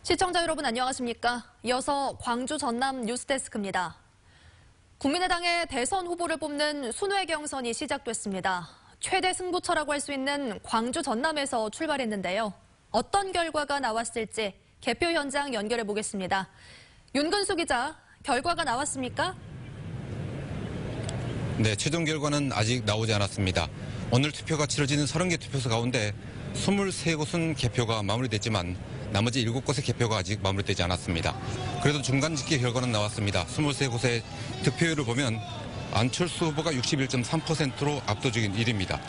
시청자 여러분 안녕하십니까? 이어서 광주 전남 뉴스데스크입니다. 국민의당의 대선 후보를 뽑는 순회 경선이 시작됐습니다. 최대 승부처라고 할 수 있는 광주 전남에서 출발했는데요. 어떤 결과가 나왔을지 개표 현장 연결해 보겠습니다. 윤근수 기자, 결과가 나왔습니까? 네, 최종 결과는 아직 나오지 않았습니다. 오늘 투표가 치러지는 30개 투표소 가운데 23곳은 개표가 마무리됐지만 나머지 7곳의 개표가 아직 마무리되지 않았습니다. 그래도 중간 집계 결과는 나왔습니다. 23곳의 득표율을 보면 안철수 후보가 61.3%로 압도적인 1위입니다.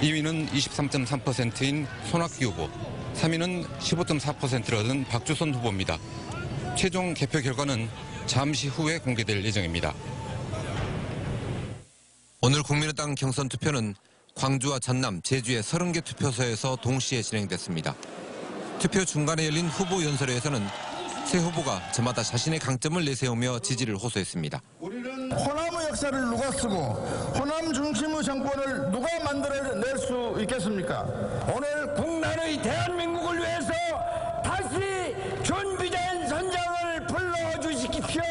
2위는 23.3%인 손학규 후보, 3위는 15.4%를 얻은 박주선 후보입니다. 최종 개표 결과는 잠시 후에 공개될 예정입니다. 오늘 국민의당 경선 투표는 광주와 전남, 제주의 30개 투표소에서 동시에 진행됐습니다. 투표 중간에 열린 후보 연설회에서는 새 후보가 저마다 자신의 강점을 내세우며 지지를 호소했습니다. 호남의 역사를 누가 쓰고 호남 중심의 정권을 누가 만들어낼 수 있겠습니까? 오늘 국난의 대한민국을 위해서 다시 준비된 선장을 불러주십시오.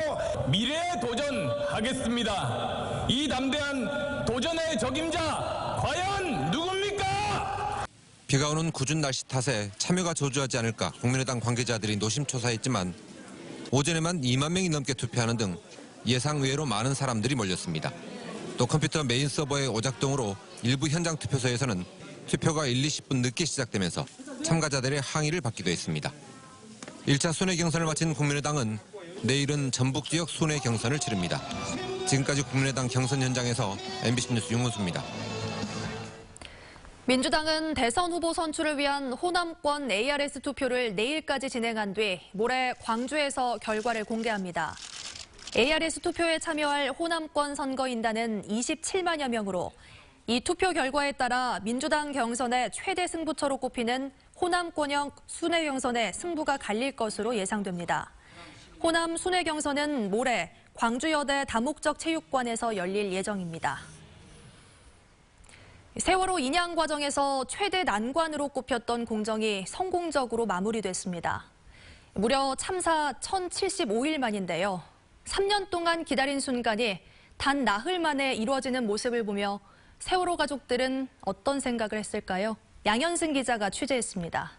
미래에 도전하겠습니다. 이 담대한 도전의 적임자 과연 누굽니까? 비가 오는 궂은 날씨 탓에 참여가 저조하지 않을까 국민의당 관계자들이 노심초사했지만 오전에만 2만 명이 넘게 투표하는 등 예상 외로 많은 사람들이 몰렸습니다. 또 컴퓨터 메인 서버의 오작동으로 일부 현장 투표소에서는 투표가 20분 늦게 시작되면서 참가자들의 항의를 받기도 했습니다. 1차 순회 경선을 마친 국민의당은 내일은 전북 지역 순회 경선을 치릅니다. 지금까지 국민의당 경선 현장에서 MBC 뉴스 윤근수입니다. 민주당은 대선 후보 선출을 위한 호남권 ARS 투표를 내일까지 진행한 뒤 모레 광주에서 결과를 공개합니다. ARS 투표에 참여할 호남권 선거인단은 27만여 명으로 이 투표 결과에 따라 민주당 경선의 최대 승부처로 꼽히는 호남권형 순회 경선의 승부가 갈릴 것으로 예상됩니다. 호남 순회 경선은 모레 광주여대 다목적 체육관에서 열릴 예정입니다. 세월호 인양 과정에서 최대 난관으로 꼽혔던 공정이 성공적으로 마무리됐습니다. 무려 참사 1075일 만인데요. 3년 동안 기다린 순간이 단 나흘 만에 이루어지는 모습을 보며 세월호 가족들은 어떤 생각을 했을까요? 양현승 기자가 취재했습니다.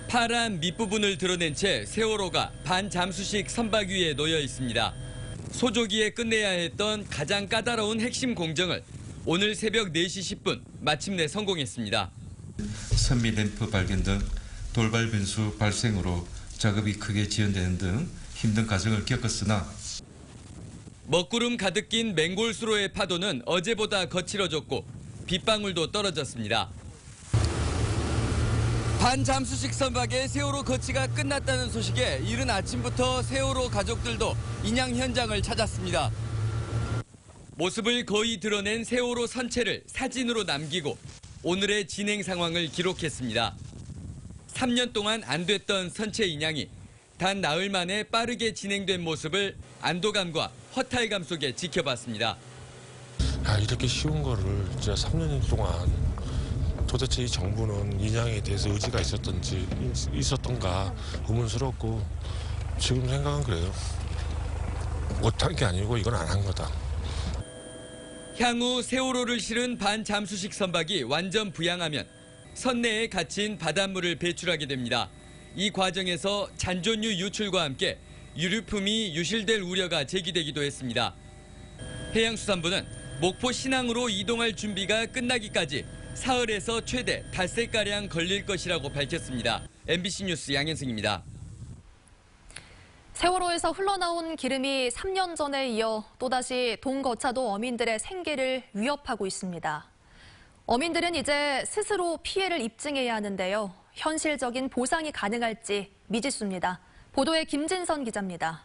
파란 밑부분을 드러낸 채 세월호가 반잠수식 선박 위에 놓여 있습니다. 소조기에 끝내야 했던 가장 까다로운 핵심 공정을 오늘 새벽 4시 10분 마침내 성공했습니다. 선미 램프 발견 등 돌발 변수 발생으로 작업이 크게 지연되는 등 힘든 과정을 겪었으나 먹구름 가득 낀 맹골수로의 파도는 어제보다 거칠어졌고 빗방울도 떨어졌습니다. 반잠수식 선박의 세월호 거치가 끝났다는 소식에 이른 아침부터 세월호 가족들도 인양 현장을 찾았습니다. 모습을 거의 드러낸 세월호 선체를 사진으로 남기고 오늘의 진행 상황을 기록했습니다. 3년 동안 안 됐던 선체 인양이 단 나흘 만에 빠르게 진행된 모습을 안도감과 허탈감 속에 지켜봤습니다. 이렇게 쉬운 거를 진짜 3년 동안 도대체 이 정부는 인양에 대해서 의지가 있었던가 의문스럽고 지금 생각은 그래요. 못한 게 아니고 이건 안 한 거다. 향후 세월호를 실은 반잠수식 선박이 완전 부양하면 선내에 갇힌 바닷물을 배출하게 됩니다. 이 과정에서 잔존유 유출과 함께 유류품이 유실될 우려가 제기되기도 했습니다. 해양수산부는 목포 신항으로 이동할 준비가 끝나기까지 사흘에서 최대 닷새가량 걸릴 것이라고 밝혔습니다. MBC 뉴스 양현승입니다. 세월호에서 흘러나온 기름이 3년 전에 이어 또다시 동거차도 어민들의 생계를 위협하고 있습니다. 어민들은 이제 스스로 피해를 입증해야 하는데요. 현실적인 보상이 가능할지 미지수입니다. 보도에 김진선 기자입니다.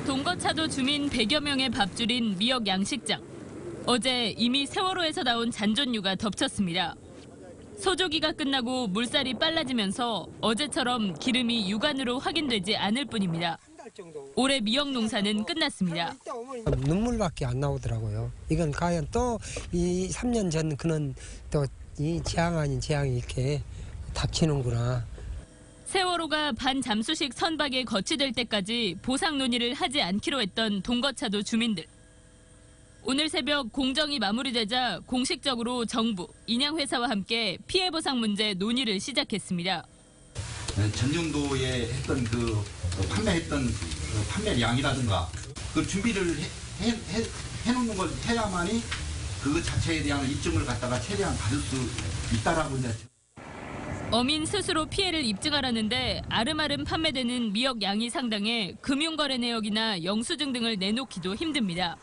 동거차도 주민 100여 명의 밥줄인 미역 양식장. 어제 이미 세월호에서 나온 잔존유가 덮쳤습니다. 소조기가 끝나고 물살이 빨라지면서 어제처럼 기름이 육안으로 확인되지 않을 뿐입니다. 올해 미역 농사는 끝났습니다. 눈물밖에 안 나오더라고요. 이건 과연 또 이 3년 전 그는 또 이 재앙 아닌 재앙이 이렇게 닥치는구나. 세월호가 반잠수식 선박에 거치될 때까지 보상 논의를 하지 않기로 했던 동거차도 주민들. 오늘 새벽 공정이 마무리되자 공식적으로 정부, 인양회사와 함께 피해 보상 문제 논의를 시작했습니다. 전년도에 했던 판매했던 판매량이라든가 그 준비를 해놓는 걸 해야만이 그 자체에 대한 입증을 갖다가 최대한 받을 수 있다라고 이제. 어민 스스로 피해를 입증하라는데 아름아름 판매되는 미역 양이 상당해 금융거래 내역이나 영수증 등을 내놓기도 힘듭니다.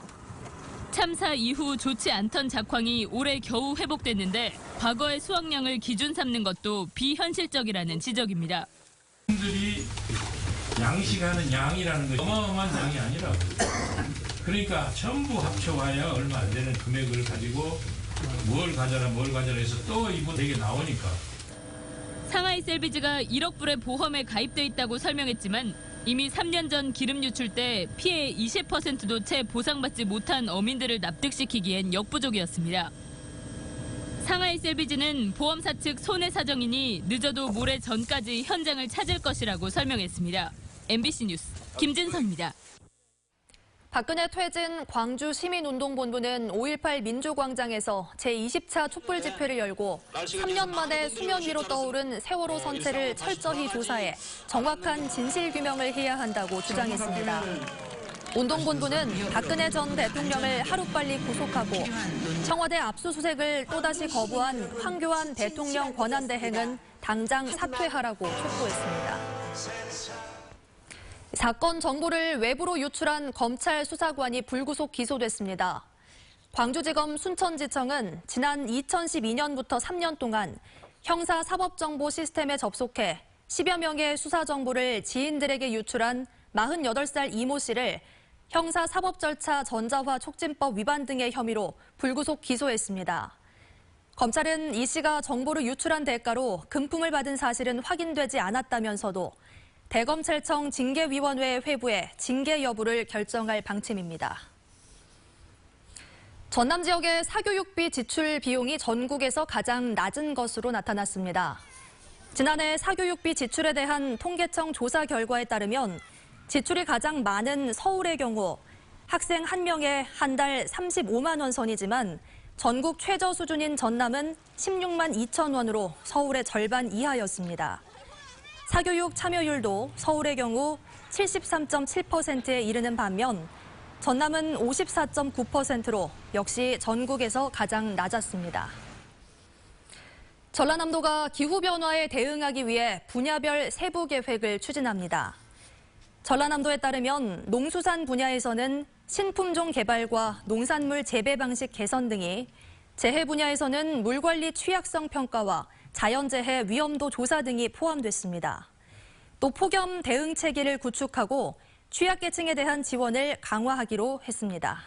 참사 이후 좋지 않던 작황이 올해 겨우 회복됐는데 과거의 수확량을 기준 삼는 것도 비현실적이라는 지적입니다. 분들이 양식하는 양이라는 것이 어마어마한 양이 아니라고. 그러니까 전부 합쳐봐야 얼마 안 되는 금액을 가지고 뭘 가져라 해서 또 이거 되게 나오니까. 상하이 셀비지가 1억 불의 보험에 가입돼 있다고 설명했지만 이미 3년 전 기름 유출 때 피해의 20%도 채 보상받지 못한 어민들을 납득시키기엔 역부족이었습니다. 상하이 셀비지는 보험사 측 손해사정이니 늦어도 모레 전까지 현장을 찾을 것이라고 설명했습니다. MBC 뉴스 김진선입니다. 박근혜 퇴진 광주 시민운동본부는 5.18 민주광장에서 제20차 촛불 집회를 열고 3년 만에 수면 위로 떠오른 세월호 선체를 철저히 조사해 정확한 진실 규명을 해야 한다고 주장했습니다. 운동본부는 박근혜 전 대통령을 하루빨리 구속하고 청와대 압수수색을 또다시 거부한 황교안 대통령 권한대행은 당장 사퇴하라고 촉구했습니다. 사건 정보를 외부로 유출한 검찰 수사관이 불구속 기소됐습니다. 광주지검 순천지청은 지난 2012년부터 3년 동안 형사사법정보 시스템에 접속해 10여 명의 수사 정보를 지인들에게 유출한 48살 이모 씨를 형사사법 절차 전자화 촉진법 위반 등의 혐의로 불구속 기소했습니다. 검찰은 이 씨가 정보를 유출한 대가로 금품을 받은 사실은 확인되지 않았다면서도 대검찰청 징계위원회에 회부해 징계 여부를 결정할 방침입니다. 전남 지역의 사교육비 지출 비용이 전국에서 가장 낮은 것으로 나타났습니다. 지난해 사교육비 지출에 대한 통계청 조사 결과에 따르면 지출이 가장 많은 서울의 경우 학생 1명에 한 달 35만 원 선이지만 전국 최저 수준인 전남은 16만 2천 원으로 서울의 절반 이하였습니다. 사교육 참여율도 서울의 경우 73.7%에 이르는 반면 전남은 54.9%로 역시 전국에서 가장 낮았습니다. 전라남도가 기후변화에 대응하기 위해 분야별 세부 계획을 추진합니다. 전라남도에 따르면 농수산 분야에서는 신품종 개발과 농산물 재배 방식 개선 등이, 재해 분야에서는 물관리 취약성 평가와 자연재해 위험도 조사 등이 포함됐습니다. 또 폭염 대응 체계를 구축하고 취약계층에 대한 지원을 강화하기로 했습니다.